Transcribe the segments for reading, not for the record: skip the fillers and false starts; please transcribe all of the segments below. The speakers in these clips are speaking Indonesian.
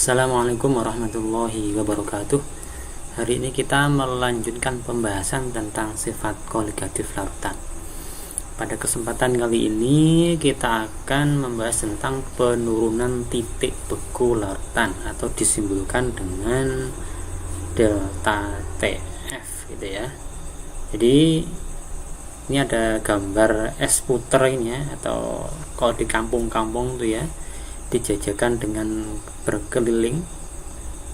Assalamualaikum warahmatullahi wabarakatuh. Hari ini kita melanjutkan pembahasan tentang sifat koligatif larutan. Pada kesempatan kali ini kita akan membahas tentang penurunan titik beku larutan atau disimbolkan dengan delta TF gitu ya. Jadi ini ada gambar es puter ini ya, atau kalau di kampung-kampung tuh ya, dijajakan dengan berkeliling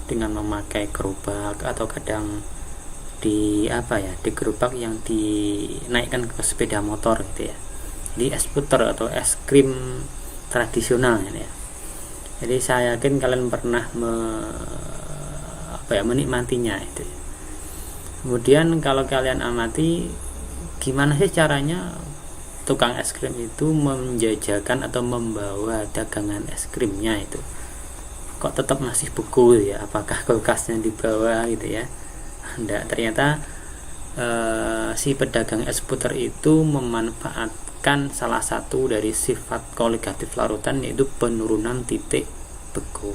dengan memakai gerobak atau kadang di gerobak yang dinaikkan ke sepeda motor gitu ya. Jadi es puter atau es krim tradisional ya. Jadi saya yakin kalian pernah menikmatinya itu. Kemudian kalau kalian amati gimana sih caranya tukang es krim itu menjajakan atau membawa dagangan es krimnya itu kok tetap masih beku ya, apakah kulkasnya di bawah gitu ya. Enggak, ternyata si pedagang es puter itu memanfaatkan salah satu dari sifat koligatif larutan, yaitu penurunan titik beku.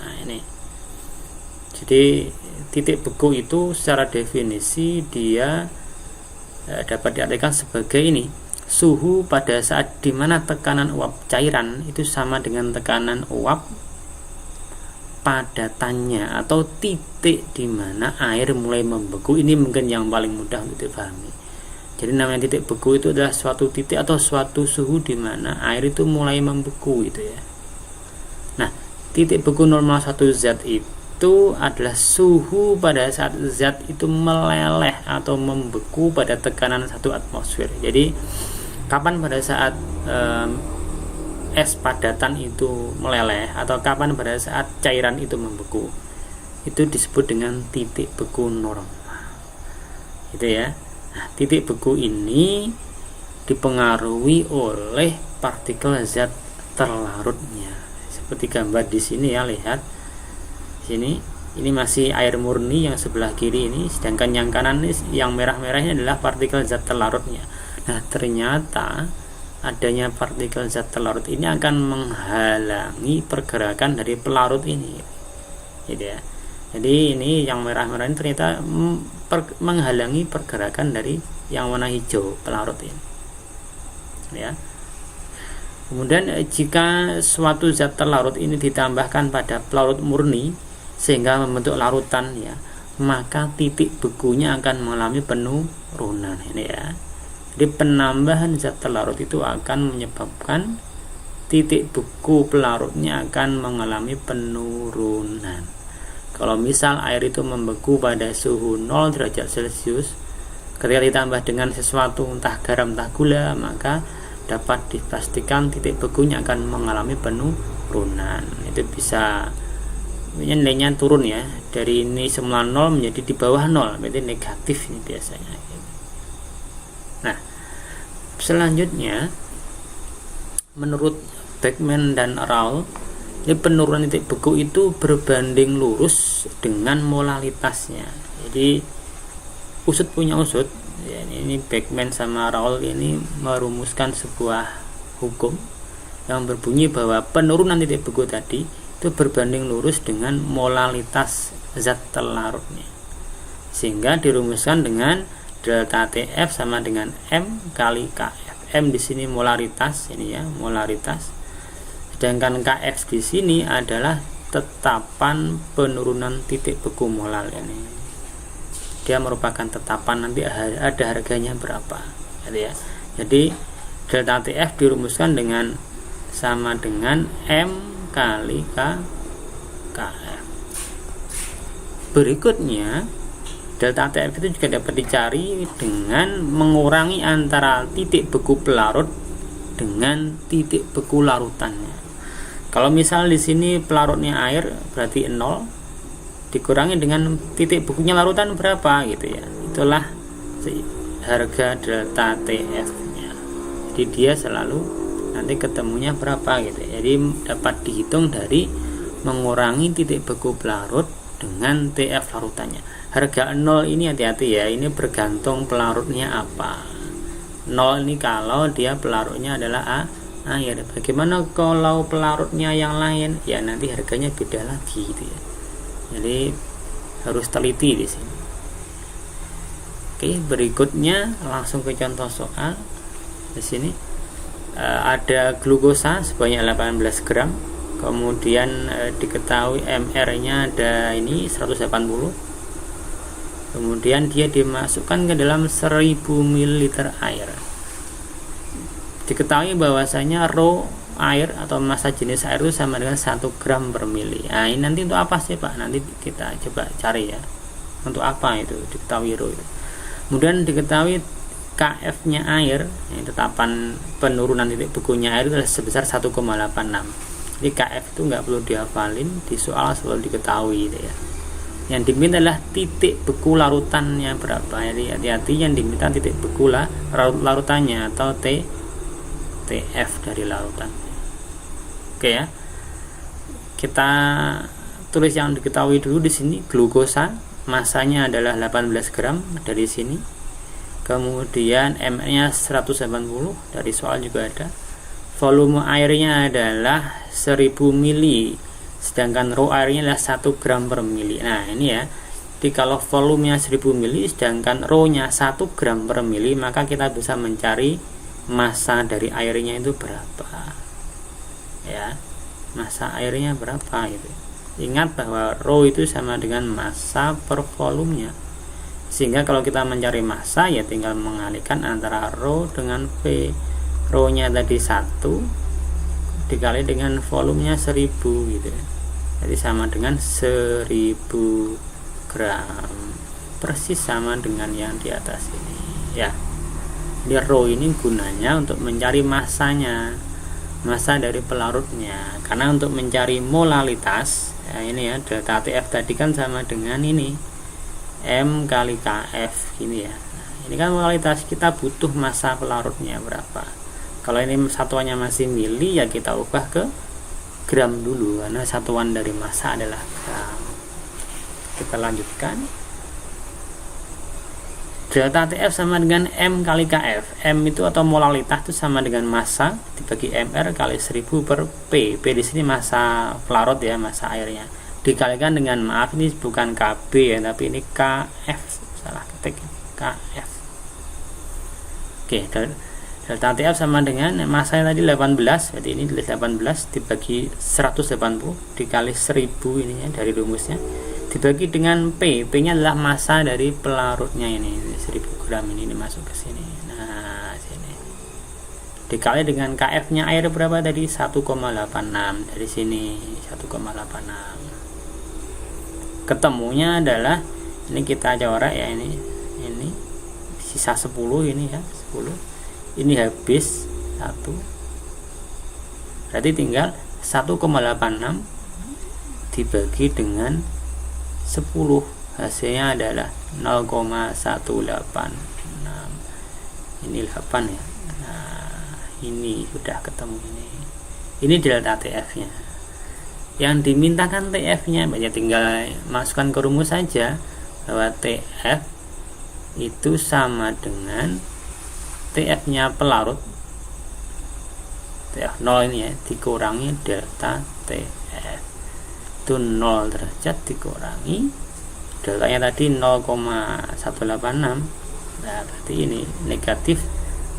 Nah ini, jadi titik beku itu secara definisi dia dapat diartikan sebagai ini, suhu pada saat dimana tekanan uap cairan itu sama dengan tekanan uap padatannya, atau titik dimana air mulai membeku. Ini mungkin yang paling mudah untuk dipahami. Jadi namanya titik beku itu adalah suatu titik atau suatu suhu dimana air itu mulai membeku gitu ya. Nah, titik beku normal satu zat itu adalah suhu pada saat zat itu meleleh atau membeku pada tekanan 1 atmosfer. Jadi kapan pada saat es padatan itu meleleh atau kapan pada saat cairan itu membeku, itu disebut dengan titik beku normal gitu ya. Nah, titik beku ini dipengaruhi oleh partikel zat terlarutnya seperti gambar di sini ya, lihat sini, ini masih air murni yang sebelah kiri ini, sedangkan yang kanan ini, yang merah-merahnya adalah partikel zat terlarutnya. Nah, ternyata adanya partikel zat terlarut ini akan menghalangi pergerakan dari pelarut ini gitu ya. Jadi ini yang merah-merah ini ternyata menghalangi pergerakan dari yang warna hijau pelarut ini ya. Kemudian jika suatu zat terlarut ini ditambahkan pada pelarut murni sehingga membentuk larutan ya, maka titik bekunya akan mengalami penurunan ini ya. Jadi penambahan zat terlarut itu akan menyebabkan titik beku pelarutnya akan mengalami penurunan. Kalau misal air itu membeku pada suhu 0 derajat Celcius, ketika ditambah dengan sesuatu entah garam entah gula, maka dapat dipastikan titik bekunya akan mengalami penurunan. Itu bisa nilainya turun ya, dari ini semula 0 menjadi di bawah 0, berarti negatif ini biasanya. Nah, selanjutnya menurut Beckman dan Raoul, ini penurunan titik beku itu berbanding lurus dengan molalitasnya. Jadi usut punya usut ya, ini Beckman sama Raoul ini merumuskan sebuah hukum yang berbunyi bahwa penurunan titik beku tadi itu berbanding lurus dengan molalitas zat terlarutnya, sehingga dirumuskan dengan delta TF sama dengan M kali KF. M di sini molaritas ini ya, molaritas. Sedangkan KF di sini adalah tetapan penurunan titik beku molal ini. Dia merupakan tetapan, nanti ada harganya berapa gitu ya. Jadi delta TF dirumuskan dengan sama dengan M kali KF. Berikutnya delta TF itu juga dapat dicari dengan mengurangi antara titik beku pelarut dengan titik beku larutannya. Kalau misal di sini pelarutnya air berarti 0 dikurangi dengan titik bekunya larutan berapa gitu ya. Itulah harga delta TF-nya. Jadi dia selalu nanti ketemunya berapa gitu ya. Jadi dapat dihitung dari mengurangi titik beku pelarut dengan TF larutannya. Harga 0 ini hati-hati ya, ini bergantung pelarutnya apa. 0 ini kalau dia pelarutnya adalah air. Bagaimana kalau pelarutnya yang lain? Ya nanti harganya beda lagi gitu ya. Jadi harus teliti di sini. Oke, berikutnya langsung ke contoh soal. Di sini ada glukosa sebanyak 18 gram. Kemudian diketahui MR-nya ada ini 180. Kemudian dia dimasukkan ke dalam 1000 ml air. Diketahui bahwasanya rho air atau massa jenis air itu sama dengan 1 gram per mili. Nah, ini nanti untuk apa sih Pak? Nanti kita coba cari ya. Untuk apa itu diketahui rho itu. Kemudian diketahui KF-nya air, tetapan penurunan titik bekunya air itu sebesar 1,86. Jadi KF itu nggak perlu dihafalin, di soal selalu diketahui gitu ya. Yang diminta adalah titik beku larutannya berapa. Jadi hati-hati, yang diminta titik beku larutannya atau TF dari larutan. Oke ya. Kita tulis yang diketahui dulu di sini. Glukosa masanya adalah 18 gram dari sini. Kemudian M-nya 180 dari soal juga ada. Volume airnya adalah 1000 mili, sedangkan rho airnya adalah 1 gram per mili. Nah ini ya, jadi kalau volumenya 1000 mili sedangkan rho nya 1 gram per mili, maka kita bisa mencari massa dari airnya itu berapa ya, massa airnya berapa gitu. Ingat bahwa rho itu sama dengan massa per volumenya, sehingga kalau kita mencari massa ya tinggal mengalihkan antara rho dengan V. Rho nya tadi 1 dikali dengan volumenya 1000 gitu, jadi sama dengan 1000 gram, persis sama dengan yang di atas ini ya. Di rho ini gunanya untuk mencari massanya, massa dari pelarutnya, karena untuk mencari molalitas ya, ini ya delta TF tadi kan sama dengan ini M kali KF ini ya. Nah, ini kan molalitas, kita butuh massa pelarutnya berapa. Kalau ini satuannya masih mili ya kita ubah ke gram dulu, karena satuan dari massa adalah gram. Kita lanjutkan. Delta TF sama dengan M kali KF. M itu atau molalitas itu sama dengan massa dibagi MR kali 1000 per P. P di sini massa pelarut ya, massa airnya. Dikalikan dengan, maaf ini bukan KB ya, tapi ini KF. Salah ketik, KF. Oke, delta TF sama dengan massanya tadi 18, berarti ini 18 dibagi 180 dikali 1000 ininya dari rumusnya, dibagi dengan P. P nya adalah massa dari pelarutnya ini 1000 gram ini masuk ke sini. Nah sini dikali dengan KF nya air berapa tadi, 1,86 dari sini 1,86. ketemunya adalah ini kita coret ya, ini sisa 10 ini ya, 10 ini habis 1, berarti tinggal 1,86 dibagi dengan 10, hasilnya adalah 0,186. Ini 8 ya. Nah ini sudah ketemu, ini delta TF nya. Yang dimintakan TF nya banyak, tinggal masukkan ke rumus saja bahwa TF itu sama dengan TF nya pelarut, TF 0 ini ya, dikurangi delta TF itu 0 derajat dikurangi deltanya tadi 0,186. Nah berarti ini negatif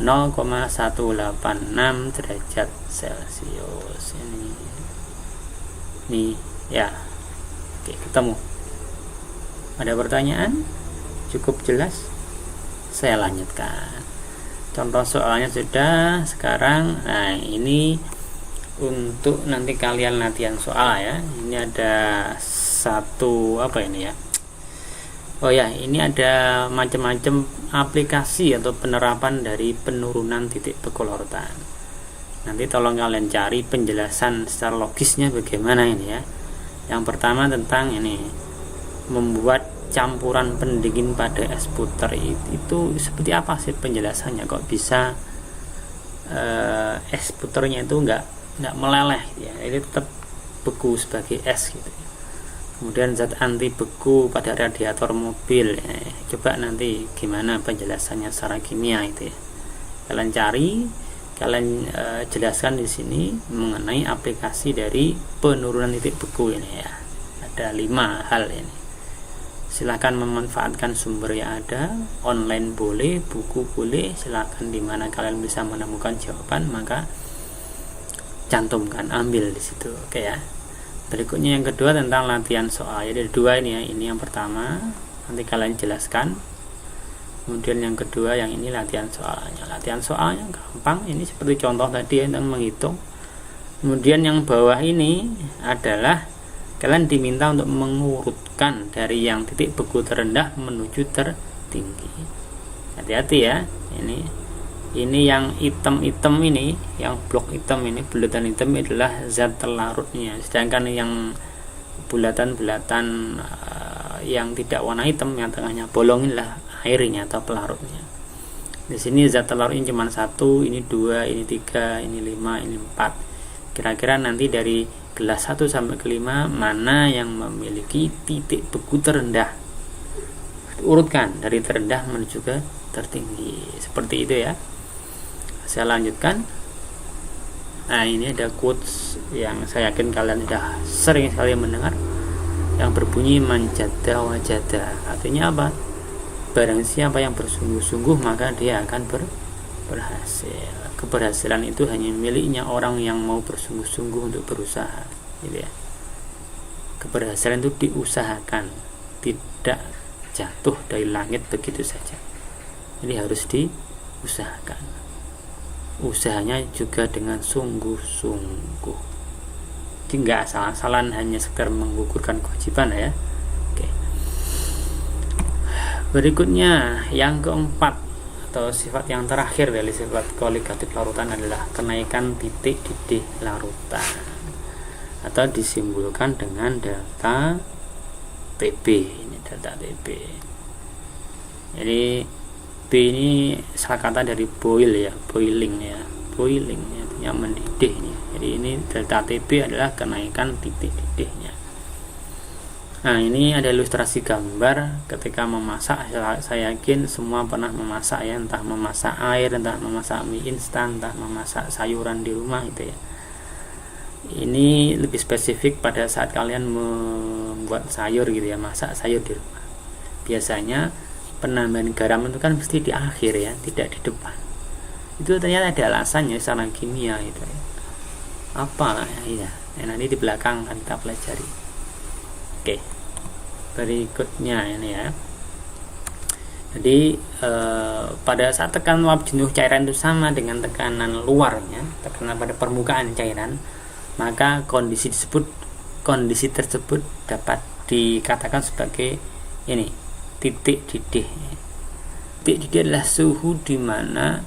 0,186 derajat Celcius ini ya. Oke, ketemu. Ada pertanyaan? Cukup jelas? Saya lanjutkan. Contoh soalnya sudah. Sekarang nah ini untuk nanti kalian latihan soal ya. Ini ada satu apa ini ya? Oh ya, ini ada macam-macam aplikasi atau penerapan dari penurunan titik beku larutan. Nanti tolong kalian cari penjelasan secara logisnya bagaimana ini ya. Yang pertama tentang ini, membuat campuran pendingin pada es puter itu seperti apa sih penjelasannya, kok bisa es puternya itu nggak meleleh gitu ya, ini tetap beku sebagai es gitu. Kemudian zat anti beku pada radiator mobil coba nanti gimana penjelasannya secara kimia itu ya. Kalian cari kalian jelaskan di sini mengenai aplikasi dari penurunan titik beku ini ya. Ada 5 hal ini. Silahkan memanfaatkan sumber yang ada, online boleh, buku boleh, silahkan dimana kalian bisa menemukan jawaban maka cantumkan, ambil di situ. Oke ya. Berikutnya yang kedua tentang latihan soal. Jadi ada 2 ini ya. Ini yang pertama nanti kalian jelaskan. Kemudian yang kedua yang ini latihan soalnya. Latihan soalnya gampang. Ini seperti contoh tadi ya, tentang menghitung. Kemudian yang bawah ini adalah kalian diminta untuk mengurutkan dari yang titik beku terendah menuju tertinggi. Hati-hati ya. Ini yang hitam-hitam ini, yang blok hitam ini, bulatan hitam adalah zat terlarutnya. Sedangkan yang bulatan-bulatan yang tidak warna hitam, yang tengahnya bolong inilah airnya atau pelarutnya. Di sini zat terlarutnya cuma 1, ini 2, ini 3, ini 5, ini 4. Kira-kira nanti dari gelas 1 sampai ke 5 mana yang memiliki titik beku terendah, urutkan dari terendah menuju ke tertinggi, seperti itu ya. Saya lanjutkan. Nah, ini ada quotes yang saya yakin kalian sudah sering sekali mendengar, yang berbunyi manjada wajada. Artinya apa? Barang siapa yang bersungguh-sungguh maka dia akan berhasil. Keberhasilan itu hanya miliknya orang yang mau bersungguh-sungguh untuk berusaha, gitu ya. Keberhasilan itu diusahakan, tidak jatuh dari langit begitu saja. Jadi harus diusahakan. Usahanya juga dengan sungguh-sungguh. Jadi nggak asal-asalan hanya sekedar menggugurkan kewajiban ya. Oke. Berikutnya yang keempat atau sifat yang terakhir dari sifat koligatif larutan adalah kenaikan titik didih larutan atau disimbolkan dengan delta TB. Ini delta TB. Jadi B ini salah kata dari boil ya, boiling ya, artinya mendidih nih. Jadi ini delta TB adalah kenaikan titik didihnya. Nah, ini ada ilustrasi gambar ketika memasak. Saya yakin semua pernah memasak ya, entah memasak air, entah memasak mie instan, entah memasak sayuran di rumah gitu ya. Ini lebih spesifik pada saat kalian membuat sayur gitu ya, masak sayur di rumah. Biasanya penambahan garam itu kan mesti di akhir ya, tidak di depan. Itu ternyata ada alasannya secara kimia itu ya. Apa ya? Nanti di belakang akan kita pelajari. Oke. Berikutnya ini ya. Jadi pada saat tekanan uap jenuh cairan itu sama dengan tekanan luarnya, tekanan pada permukaan cairan, maka kondisi tersebut dapat dikatakan sebagai ini titik didih. Titik didih adalah suhu di mana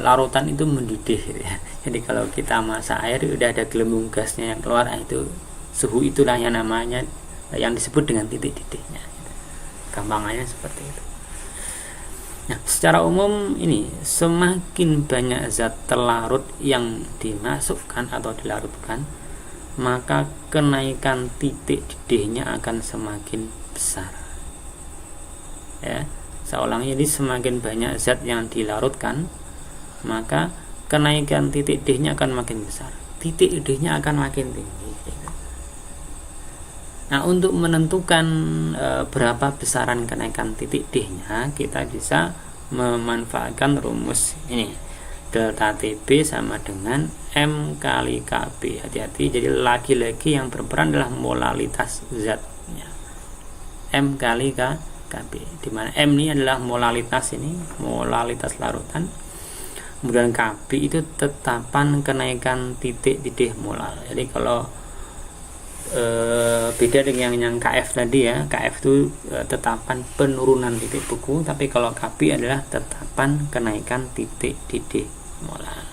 larutan itu mendidih ya. Jadi kalau kita masak air udah ada gelembung gasnya yang keluar, itu suhu itulah yang namanya yang disebut dengan titik didihnya. Gampangannya seperti itu. Nah, secara umum ini semakin banyak zat terlarut yang dimasukkan atau dilarutkan, maka kenaikan titik didihnya akan semakin besar. Ya, saya ulangi, jadi semakin banyak zat yang dilarutkan, maka kenaikan titik didihnya akan makin besar. Titik didihnya akan makin tinggi. Nah, untuk menentukan berapa besaran kenaikan titik didihnya, kita bisa memanfaatkan rumus ini. Delta TB sama dengan M kali KB. Hati-hati, jadi lagi-lagi yang berperan adalah molalitas zatnya. M kali KB. Di mana M ini adalah molalitas larutan. Kemudian KB itu tetapan kenaikan titik didih molar. Jadi kalau beda dengan yang KF tadi ya, KF itu tetapan penurunan titik beku, tapi kalau KB adalah tetapan kenaikan titik didih molar.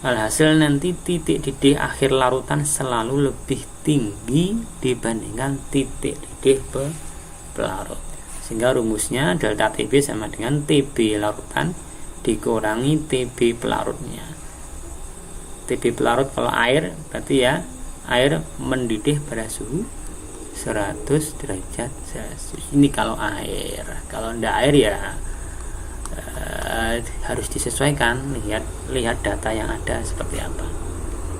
Alhasil nanti titik didih akhir larutan selalu lebih tinggi dibandingkan titik didih pelarut, sehingga rumusnya delta TB sama dengan TB larutan dikurangi TB pelarutnya. TB pelarut kalau air berarti ya air mendidih pada suhu 100 derajat Celcius. Ini kalau air. Kalau tidak air ya harus disesuaikan, lihat data yang ada seperti apa.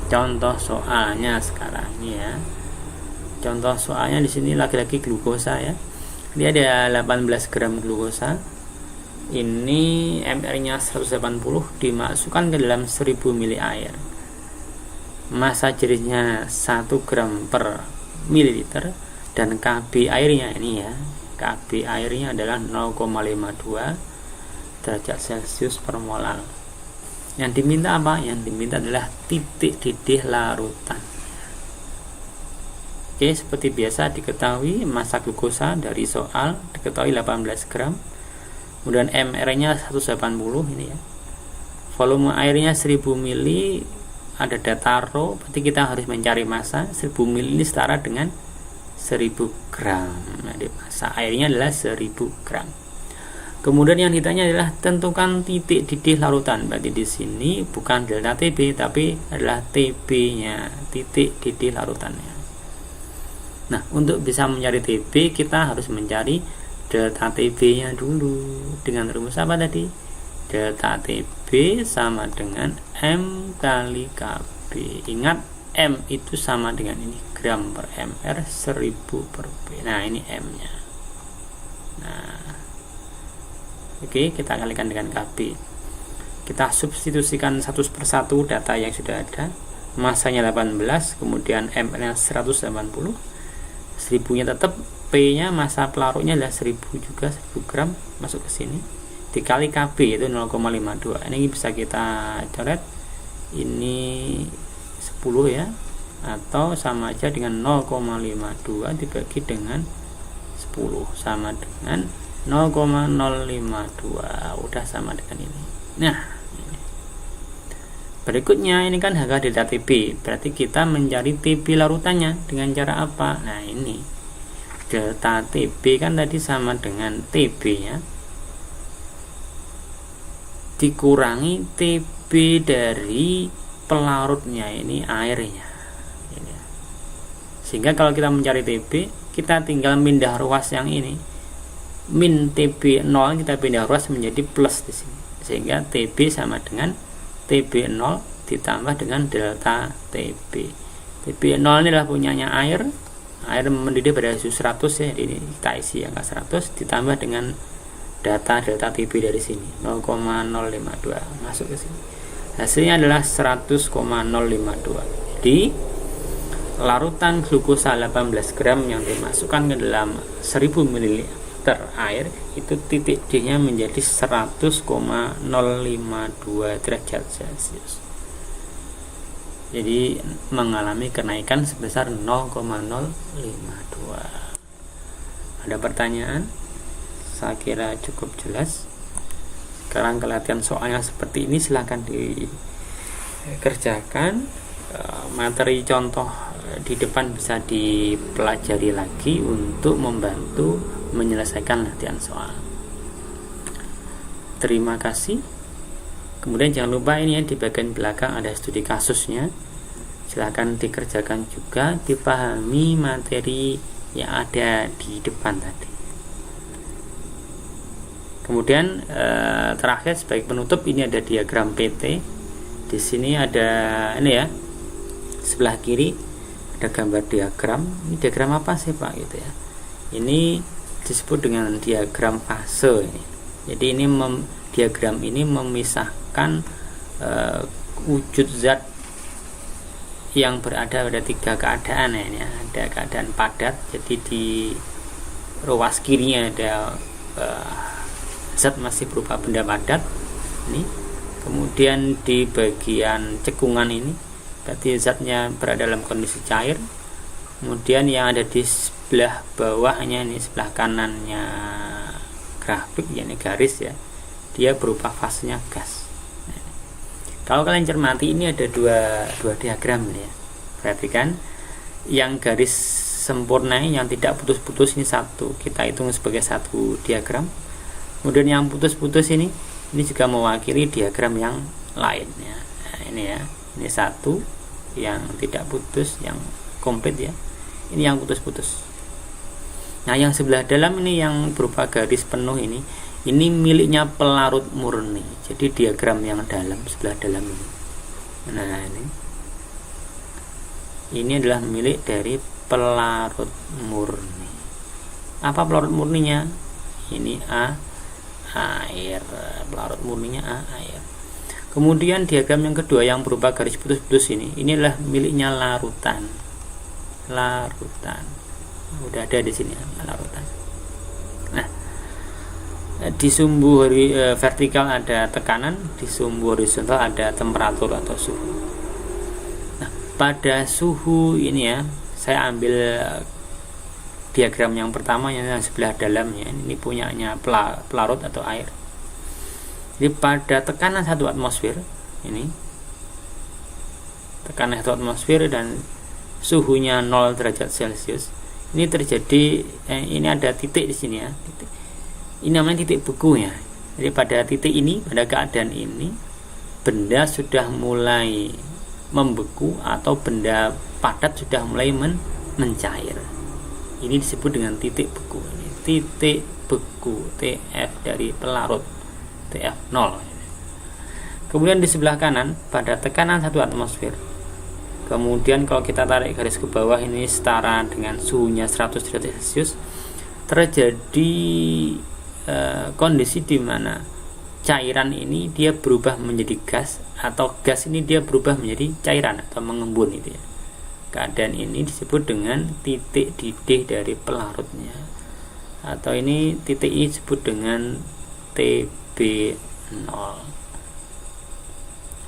Contoh soalnya sekarang ini ya. Contoh soalnya di sini lagi-lagi glukosa ya. Ini ada 18 gram glukosa. Ini MR-nya 180 dimasukkan ke dalam 1000 ml air. Massa jenisnya 1 gram per mililiter dan KB airnya ini ya. KB airnya adalah 0,52 derajat Celcius per molar. Yang diminta apa? Yang diminta adalah titik didih larutan. Oke, seperti biasa diketahui massa glukosa dari soal diketahui 18 gram. Kemudian MR-nya 180 ini ya. Volume airnya 1000 ml, ada data rho, berarti kita harus mencari massa. 1000 ml ini setara dengan 1000 gram. Jadi massa airnya adalah 1000 gram. Kemudian yang ditanya adalah tentukan titik didih larutan. Berarti di sini bukan delta TB tapi adalah TB-nya, titik didih larutannya. Nah, untuk bisa mencari TB kita harus mencari delta TB-nya dulu. Dengan rumus apa tadi? Delta TB sama dengan M kali KB. Ingat M itu sama dengan ini, gram per MR 1000 per B. Nah, ini M-nya. Nah, oke, kita kalikan dengan KB. Kita substitusikan satu persatu data yang sudah ada. Massanya 18, kemudian M-nya 180. 1000-nya tetap, P-nya massa pelarutnya adalah 1000 juga, 1000 gram masuk ke sini. Dikali KB itu 0,52. Ini bisa kita coret. Ini 10 ya. Atau sama aja dengan 0,52 dibagi dengan 10 sama dengan 0,052. Udah sama dengan ini. Nah, ini. Berikutnya ini kan harga delta TB. Berarti kita mencari TB larutannya dengan cara apa? Nah, ini delta TB kan tadi sama dengan TB nya dikurangi TB dari pelarutnya, ini airnya ini. Sehingga kalau kita mencari TB, kita tinggal pindah ruas yang ini, min TB 0 kita pindah ruas menjadi plus di sini, sehingga TB sama dengan TB 0 ditambah dengan delta TB. TB 0 ini adalah punyanya air mendidih pada suhu 100 ya, ini kita isi angka 100 ditambah dengan data delta TB dari sini 0,052 masuk ke sini. Hasilnya adalah 100,052. Jadi larutan glukosa 18 gram yang dimasukkan ke dalam 1000 ml air itu titik D-nya menjadi 100,052 derajat Celcius. Jadi mengalami kenaikan sebesar 0,052. Ada pertanyaan? Saya kira cukup jelas. Sekarang kelihatan soalnya seperti ini, silahkan dikerjakan. Materi contoh di depan bisa dipelajari lagi untuk membantu menyelesaikan latihan soal. Terima kasih. Kemudian jangan lupa ini ya, di bagian belakang ada studi kasusnya. Silahkan dikerjakan juga, dipahami materi yang ada di depan tadi. Kemudian terakhir sebagai penutup, ini ada diagram PT. Di sini ada ini ya, sebelah kiri ada gambar diagram. Ini diagram apa sih Pak gitu ya? Ini disebut dengan diagram fase ini. Jadi ini diagram ini memisahkan wujud zat yang berada pada 3 keadaan ya, ini ada keadaan padat. Jadi di ruas kirinya ada zat masih berupa benda padat ini. Kemudian di bagian cekungan ini berarti zatnya berada dalam kondisi cair. Kemudian yang ada di sebelah bawahnya ini, sebelah kanannya grafik yakni garis ya, dia berupa fasenya gas. Kalau kalian cermati ini ada dua diagram ini ya. Perhatikan yang garis sempurna yang tidak putus-putus ini satu, kita hitung sebagai satu diagram. Kemudian yang putus-putus ini juga mewakili diagram yang lain ya. Nah, ini ya, ini satu yang tidak putus, yang komplit ya. Ini yang putus-putus. Nah, yang sebelah dalam ini yang berupa garis penuh ini Ini miliknya pelarut murni. Jadi diagram yang dalam, sebelah dalam ini. Nah, ini adalah milik dari pelarut murni. Apa pelarut murninya? Ini air. Pelarut murninya air. Kemudian diagram yang kedua yang berupa garis putus-putus ini adalah miliknya larutan. Udah ada di sini larutan. Nah, di sumbu vertikal ada tekanan, di sumbu horizontal ada temperatur atau suhu. Nah, pada suhu ini ya, saya ambil diagram yang pertama yang sebelah dalamnya. Ini punyanya pelarut atau air. Jadi pada tekanan 1 atmosfer ini, tekanan 1 atmosfer dan suhunya 0 derajat Celcius, ini terjadi ini ada titik di sini ya, titik. Ini namanya titik beku ya. Jadi pada titik ini, pada keadaan ini, benda sudah mulai membeku atau benda padat sudah mulai mencair. Ini disebut dengan titik beku. Ini titik beku, TF dari pelarut, TF0. Kemudian di sebelah kanan pada tekanan 1 atmosfer. Kemudian kalau kita tarik garis ke bawah, ini setara dengan suhunya 100 derajat Celcius, terjadi kondisi di mana cairan ini dia berubah menjadi gas, atau gas ini dia berubah menjadi cairan atau mengembun itu ya. Keadaan ini disebut dengan titik didih dari pelarutnya, atau ini titik ini disebut dengan TB0.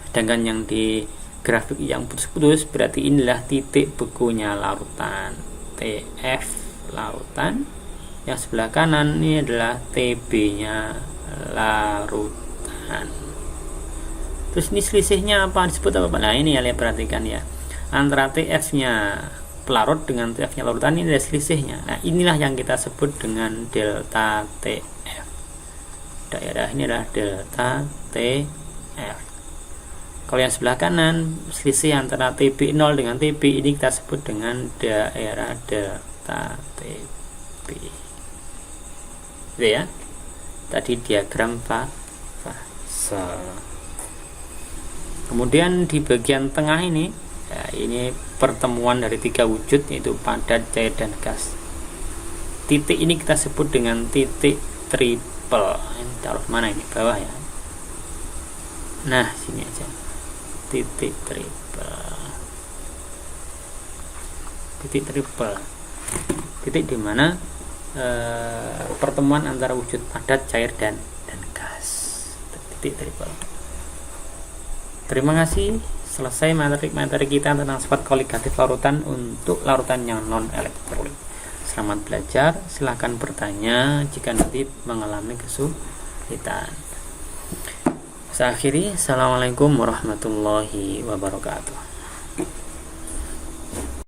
Sedangkan yang di grafik yang putus-putus berarti inilah titik bekunya larutan, TF larutan. Yang sebelah kanan ini adalah TB-nya larutan. Terus ini selisihnya apa, disebut apa? Nah, ini ya, lihat, perhatikan ya. Antara TF-nya pelarut dengan TF-nya larutan ini ada selisihnya. Nah, inilah yang kita sebut dengan delta TF. Daerah ini adalah delta TF. Kalau yang sebelah kanan, selisih antara TB0 dengan TB ini kita sebut dengan daerah delta TB. Gitu ya. Tadi diagram fase. Kemudian di bagian tengah ini, ya, ini pertemuan dari 3 wujud, yaitu padat, cair, dan gas. Titik ini kita sebut dengan titik triple. Ini taruh mana ini? Bawah ya. Nah, sini aja. Titik triple. Titik triple. Titik di mana pertemuan antara wujud padat, cair, dan gas. Titik triple. Terima kasih. Selesai materi kita tentang sifat koligatif larutan untuk larutan yang non elektrolit. Selamat belajar. Silakan bertanya jika nanti mengalami kesulitan. Saya akhiri. Assalamualaikum warahmatullahi wabarakatuh.